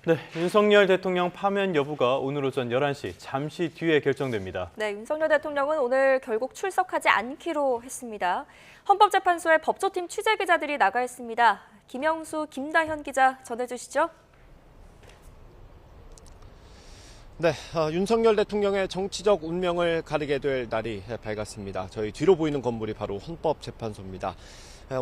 네, 윤석열 대통령 파면 여부가 오늘 오전 11시 잠시 뒤에 결정됩니다. 네, 윤석열 대통령은 오늘 결국 출석하지 않기로 했습니다. 헌법재판소에 법조팀 취재 기자들이 나가 있습니다. 김영수, 김다현 기자 전해주시죠. 네, 윤석열 대통령의 정치적 운명을 가리게 될 날이 밝았습니다. 저희 뒤로 보이는 건물이 바로 헌법재판소입니다.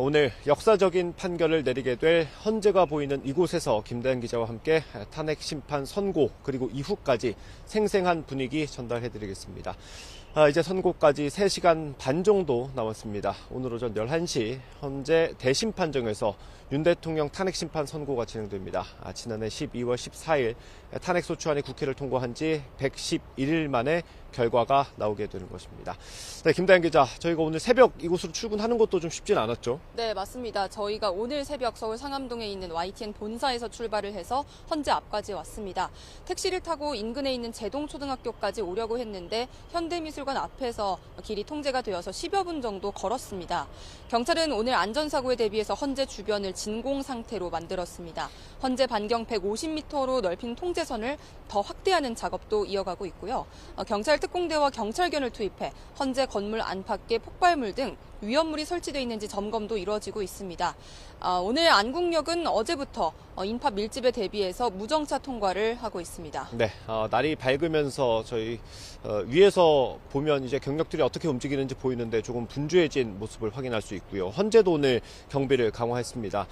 오늘 역사적인 판결을 내리게 될 헌재가 보이는 이곳에서 김다현 기자와 함께 탄핵 심판 선고 그리고 이후까지 생생한 분위기 전달해드리겠습니다. 이제 선고까지 3시간 반 정도 남았습니다. 오늘 오전 11시 헌재 대심판정에서 윤 대통령 탄핵심판 선고가 진행됩니다. 지난해 12월 14일 탄핵소추안이 국회를 통과한 지 111일 만에 결과가 나오게 되는 것입니다. 네, 김다현 기자, 저희가 오늘 새벽 이곳으로 출근하는 것도 좀 쉽진 않았죠? 네, 맞습니다. 저희가 오늘 새벽 서울 상암동에 있는 YTN 본사에서 출발을 해서 헌재 앞까지 왔습니다. 택시를 타고 인근에 있는 제동초등학교까지 오려고 했는데 현대미술관 앞에서 길이 통제가 되어서 10여 분 정도 걸었습니다. 경찰은 오늘 안전사고에 대비해서 헌재 주변을 진공 상태로 만들었습니다. 헌재 반경 150m로 넓힌 통제선을 더 확대하는 작업도 이어가고 있고요. 경찰 특공대와 경찰견을 투입해 헌재 건물 안팎에 폭발물 등 위험물이 설치되어 있는지 점검도 이루어지고 있습니다. 오늘 안국역은 어제부터 인파 밀집에 대비해서 무정차 통과를 하고 있습니다. 네, 날이 밝으면서 저희 위에서 보면 이제 경력들이 어떻게 움직이는지 보이는데 조금 분주해진 모습을 확인할 수 있고요. 헌재도 오늘 경비를 강화했습니다.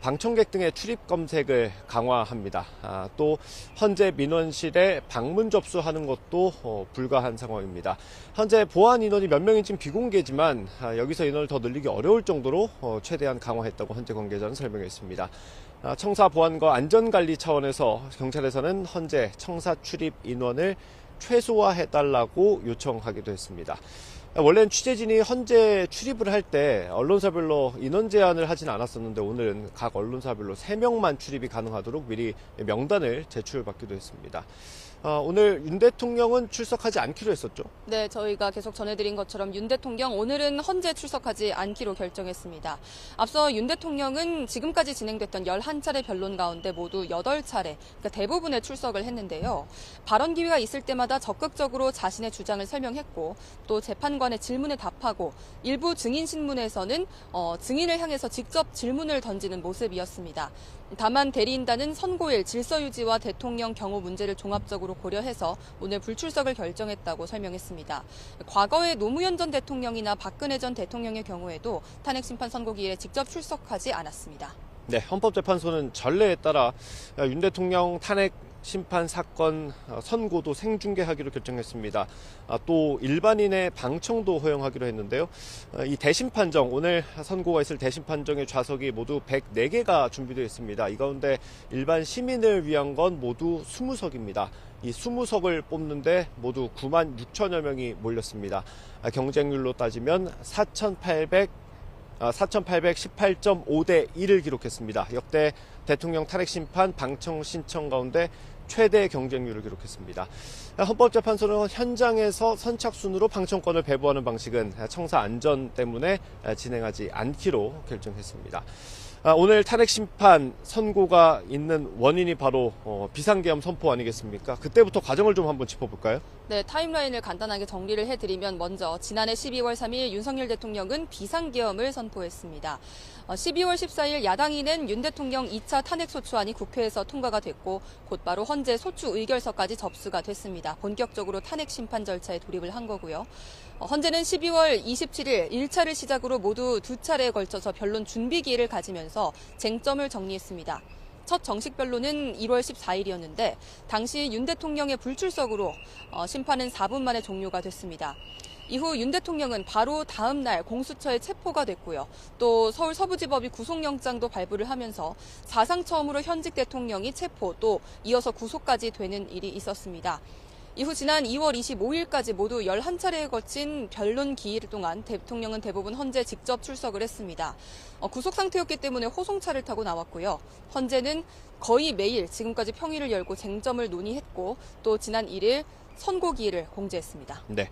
방청객 등의 출입 검색을 강화합니다. 또 헌재 민원실에 방문 접수하는 것도 불가한 상황입니다. 현재 보안 인원이 몇 명인지는 비공개지만 여기서 인원을 더 늘리기 어려울 정도로 최대한 강화했다고 헌재 관계자는 설명했습니다. 청사 보안과 안전관리 차원에서 경찰에서는 헌재 청사 출입 인원을 최소화해달라고 요청하기도 했습니다. 원래는 취재진이 헌재 출입을 할 때 언론사별로 인원 제한을 하진 않았었는데 오늘은 각 언론사별로 3명만 출입이 가능하도록 미리 명단을 제출받기도 했습니다. 오늘 윤 대통령은 출석하지 않기로 했었죠? 네, 저희가 계속 전해드린 것처럼 윤 대통령 오늘은 헌재 출석하지 않기로 결정했습니다. 앞서 윤 대통령은 지금까지 진행됐던 11차례 변론 가운데 모두 8차례, 그러니까 대부분의 출석을 했는데요. 발언 기회가 있을 때마다 적극적으로 자신의 주장을 설명했고 또 재판관의 질문에 답하고 일부 증인 신문에서는 증인을 향해서 직접 질문을 던지는 모습이었습니다. 다만 대리인단은 선고일 질서 유지와 대통령 경호 문제를 종합적으로 고려해서 오늘 불출석을 결정했다고 설명했습니다. 과거에 노무현 전 대통령이나 박근혜 전 대통령의 경우에도 탄핵심판 선고기일에 직접 출석하지 않았습니다. 네, 헌법재판소는 전례에 따라 윤 대통령 탄핵 심판 사건 선고도 생중계하기로 결정했습니다. 또 일반인의 방청도 허용하기로 했는데요. 이 대심판정, 오늘 선고가 있을 대심판정의 좌석이 모두 104개가 준비되어 있습니다. 이 가운데 일반 시민을 위한 건 모두 20석입니다. 이 20석을 뽑는데 모두 9만 6천여 명이 몰렸습니다. 경쟁률로 따지면 4,818.5대 1을 기록했습니다. 역대 대통령 탄핵 심판 방청 신청 가운데 최대 경쟁률을 기록했습니다. 헌법재판소는 현장에서 선착순으로 방청권을 배부하는 방식은 청사 안전 때문에 진행하지 않기로 결정했습니다. 오늘 탄핵 심판 선고가 있는 원인이 바로 비상계엄 선포 아니겠습니까? 그때부터 과정을 좀 한번 짚어볼까요? 네, 타임라인을 간단하게 정리를 해드리면 먼저 지난해 12월 3일 윤석열 대통령은 비상계엄을 선포했습니다. 12월 14일 야당이 낸 윤 대통령 2차 탄핵소추안이 국회에서 통과가 됐고 곧바로 헌재 소추 의결서까지 접수가 됐습니다. 본격적으로 탄핵 심판 절차에 돌입을 한 거고요. 헌재는 12월 27일 1차를 시작으로 모두 2차례에 걸쳐서 변론 준비 기일을 가지면서 쟁점을 정리했습니다. 첫 정식 변론은 1월 14일이었는데 당시 윤 대통령의 불출석으로 심판은 4분 만에 종료가 됐습니다. 이후 윤 대통령은 바로 다음 날 공수처에 체포가 됐고요. 또 서울 서부지법이 구속영장도 발부를 하면서 사상 처음으로 현직 대통령이 체포 또 이어서 구속까지 되는 일이 있었습니다. 이후 지난 2월 25일까지 모두 11차례에 거친 변론 기일 동안 대통령은 대부분 헌재 직접 출석을 했습니다. 구속 상태였기 때문에 호송차를 타고 나왔고요. 헌재는 거의 매일 지금까지 평일을 열고 쟁점을 논의했고 또 지난 1일 선고 기일을 공지했습니다. 네.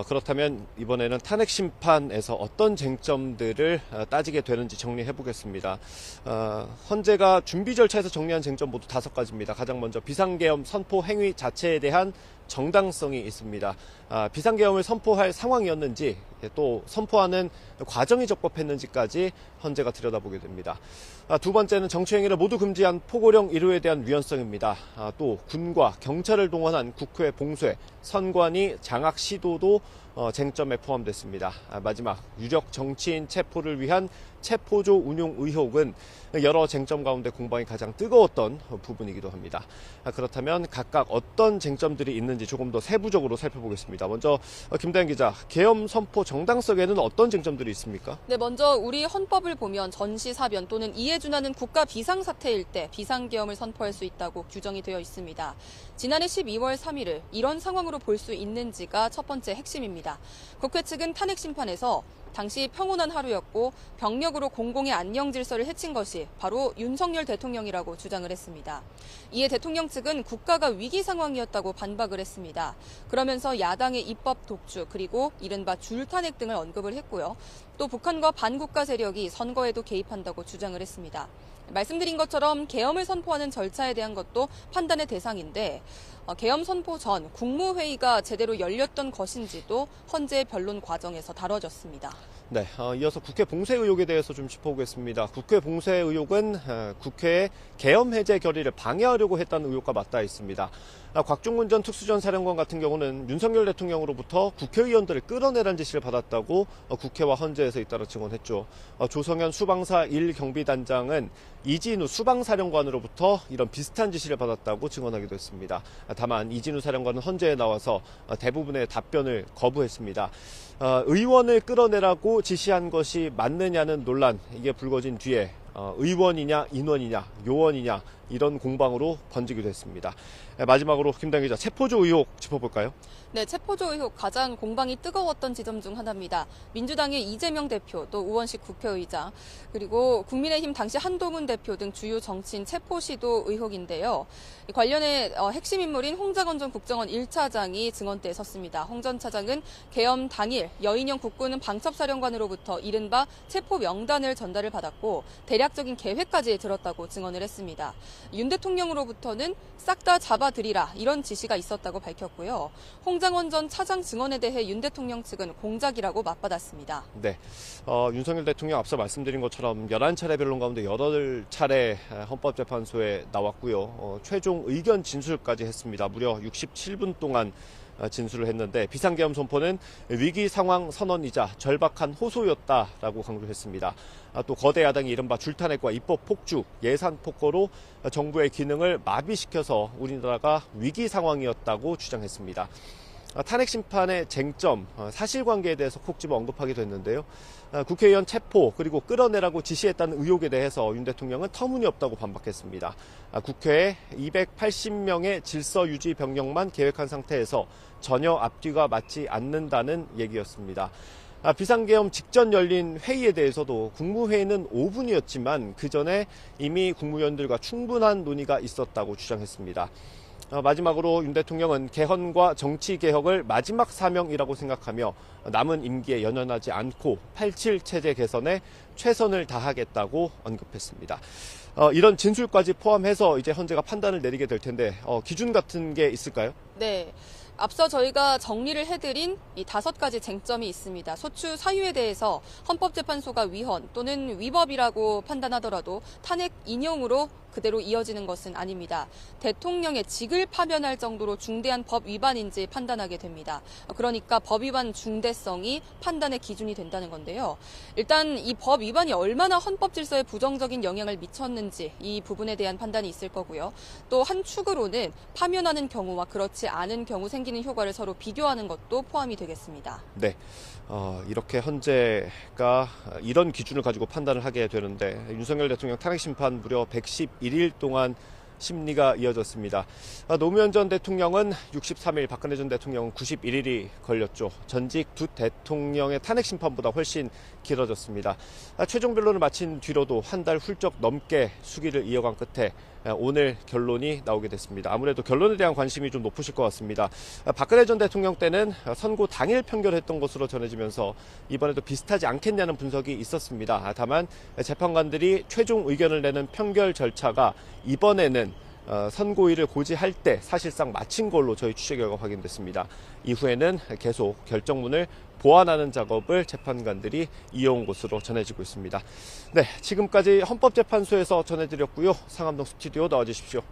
그렇다면 이번에는 탄핵 심판에서 어떤 쟁점들을 따지게 되는지 정리해 보겠습니다. 헌재가 준비 절차에서 정리한 쟁점 모두 5가지입니다. 가장 먼저 비상계엄 선포 행위 자체에 대한 정당성이 있습니다. 비상계엄을 선포할 상황이었는지 또 선포하는 과정이 적법했는지까지 헌재가 들여다보게 됩니다. 두 번째는 정치행위를 모두 금지한 포고령 이루에 대한 위헌성입니다. 또 군과 경찰을 동원한 국회 봉쇄, 선관위 장악 시도도 쟁점에 포함됐습니다. 마지막 유력 정치인 체포를 위한 체포조 운용 의혹은 여러 쟁점 가운데 공방이 가장 뜨거웠던 부분이기도 합니다. 그렇다면 각각 어떤 쟁점들이 있는지 조금 더 세부적으로 살펴보겠습니다. 먼저 김다현 기자, 계엄 선포 정당성에는 어떤 쟁점들이 있습니까? 네, 먼저 우리 헌법을 보면 전시사변 또는 이에 준하는 국가 비상사태일 때 비상계엄을 선포할 수 있다고 규정이 되어 있습니다. 지난해 12월 3일을 이런 상황으로 볼 수 있는지가 첫 번째 핵심입니다. 국회 측은 탄핵 심판에서 당시 평온한 하루였고 병력으로 공공의 안녕 질서를 해친 것이 바로 윤석열 대통령이라고 주장을 했습니다. 이에 대통령 측은 국가가 위기 상황이었다고 반박을 했습니다. 그러면서 야당의 입법 독주 그리고 이른바 줄탄핵 등을 언급을 했고요. 또 북한과 반국가 세력이 선거에도 개입한다고 주장을 했습니다. 말씀드린 것처럼 계엄을 선포하는 절차에 대한 것도 판단의 대상인데 계엄 선포 전 국무회의가 제대로 열렸던 것인지도 헌재 변론 과정에서 다뤄졌습니다. 네, 이어서 국회 봉쇄 의혹에 대해서 좀 짚어보겠습니다. 국회 봉쇄 의혹은 국회의 계엄 해제 결의를 방해하려고 했다는 의혹과 맞닿아 있습니다. 곽종훈 전 특수전 사령관 같은 경우는 윤석열 대통령으로부터 국회의원들을 끌어내라는 지시를 받았다고 국회와 헌재에서 잇따라 증언했죠. 조성현 수방사 1경비단장은 이진우 수방사령관으로부터 이런 비슷한 지시를 받았다고 증언하기도 했습니다. 다만 이진우 사령관은 헌재에 나와서 대부분의 답변을 거부했습니다. 의원을 끌어내라고 지시한 것이 맞느냐는 논란, 이게 불거진 뒤에 의원이냐 인원이냐 요원이냐 이런 공방으로 번지기도 했습니다. 마지막으로 김다현 기자, 체포조 의혹 짚어볼까요? 네, 체포조 의혹 가장 공방이 뜨거웠던 지점 중 하나입니다. 민주당의 이재명 대표, 또 우원식 국회의장, 그리고 국민의힘 당시 한동훈 대표 등 주요 정치인 체포 시도 의혹인데요. 관련해 핵심 인물인 홍장원 전 국정원 1차장이 증언대에 섰습니다. 홍 전 차장은 계엄 당일 여인영 국군 방첩사령관으로부터 이른바 체포 명단을 전달을 받았고 대략적인 계획까지 들었다고 증언을 했습니다. 윤 대통령으로부터는 싹 다 잡아들이라 이런 지시가 있었다고 밝혔고요. 홍장원 전 차장 증언에 대해 윤 대통령 측은 공작이라고 맞받았습니다. 네, 윤석열 대통령 앞서 말씀드린 것처럼 11차례 변론 가운데 8차례 헌법재판소에 나왔고요. 최종 의견 진술까지 했습니다. 무려 67분 동안 진술을 했는데 비상계엄 선포는 위기 상황 선언이자 절박한 호소였다라고 강조했습니다. 또 거대 야당이 이른바 줄탄핵과 입법 폭주, 예산 폭거로 정부의 기능을 마비시켜서 우리나라가 위기 상황이었다고 주장했습니다. 탄핵 심판의 쟁점, 사실관계에 대해서 콕 집어 언급하게 됐는데요. 국회의원 체포 그리고 끌어내라고 지시했다는 의혹에 대해서 윤 대통령은 터무니없다고 반박했습니다. 국회에 280명의 질서 유지 병력만 계획한 상태에서 전혀 앞뒤가 맞지 않는다는 얘기였습니다. 비상계엄 직전 열린 회의에 대해서도 국무회의는 5분이었지만 그 전에 이미 국무위원들과 충분한 논의가 있었다고 주장했습니다. 마지막으로 윤 대통령은 개헌과 정치개혁을 마지막 사명이라고 생각하며 남은 임기에 연연하지 않고 87 체제 개선에 최선을 다하겠다고 언급했습니다. 이런 진술까지 포함해서 이제 헌재가 판단을 내리게 될 텐데 기준 같은 게 있을까요? 네. 앞서 저희가 정리를 해드린 이 5가지 쟁점이 있습니다. 소추 사유에 대해서 헌법재판소가 위헌 또는 위법이라고 판단하더라도 탄핵 인용으로 그대로 이어지는 것은 아닙니다. 대통령의 직을 파면할 정도로 중대한 법 위반인지 판단하게 됩니다. 그러니까 법 위반 중대성이 판단의 기준이 된다는 건데요. 일단 이 법 위반이 얼마나 헌법 질서에 부정적인 영향을 미쳤는지 이 부분에 대한 판단이 있을 거고요. 또 한 축으로는 파면하는 경우와 그렇지 않은 경우 생기는 효과를 서로 비교하는 것도 포함이 되겠습니다. 네. 이렇게 헌재가 이런 기준을 가지고 판단을 하게 되는데 윤석열 대통령 탄핵 심판 무려 111일 동안 심리가 이어졌습니다. 노무현 전 대통령은 63일, 박근혜 전 대통령은 91일이 걸렸죠. 전직 두 대통령의 탄핵 심판보다 훨씬 길어졌습니다. 최종 변론을 마친 뒤로도 한 달 훌쩍 넘게 수기를 이어간 끝에 오늘 결론이 나오게 됐습니다. 아무래도 결론에 대한 관심이 좀 높으실 것 같습니다. 박근혜 전 대통령 때는 선고 당일 판결했던 것으로 전해지면서 이번에도 비슷하지 않겠냐는 분석이 있었습니다. 다만 재판관들이 최종 의견을 내는 판결 절차가 이번에는 선고일을 고지할 때 사실상 마친 걸로 저희 취재 결과 확인됐습니다. 이후에는 계속 결정문을 보완하는 작업을 재판관들이 이어온 것으로 전해지고 있습니다. 네, 지금까지 헌법재판소에서 전해드렸고요. 상암동 스튜디오 나와주십시오.